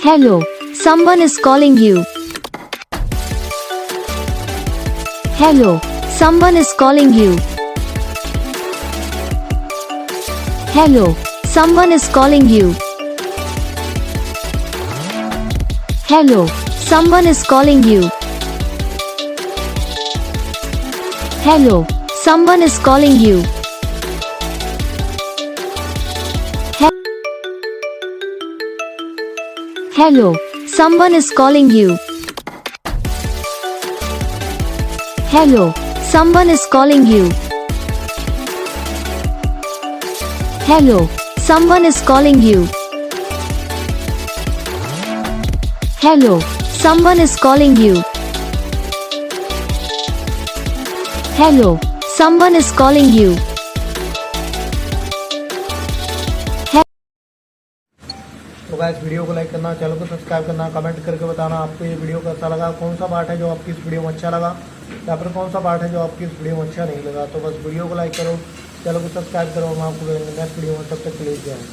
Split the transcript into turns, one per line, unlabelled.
Hello, someone is calling you. Hello, someone is calling you. Hello, someone is calling you. Hello, someone is calling you. Hello, someone is calling you. Hello, someone is calling you. Hello, someone is calling you. Hello, someone is calling you. Hello, someone is calling you. Hello, someone is calling you.
तो guys video को like करना, channel को subscribe करना, comment करके बताना आपको ये video कैसा लगा, कौन सा पार्ट है जो आपकी इस वीडियो में अच्छा लगा या फिर कौन सा पार्ट है जो आपकी इस वीडियो में अच्छा नहीं लगा। तो बस वीडियो को लाइक करो, चैनल को सब्सक्राइब करो, हम आपको नेक्स्ट वीडियो में तब तक के लिए जय हिंद।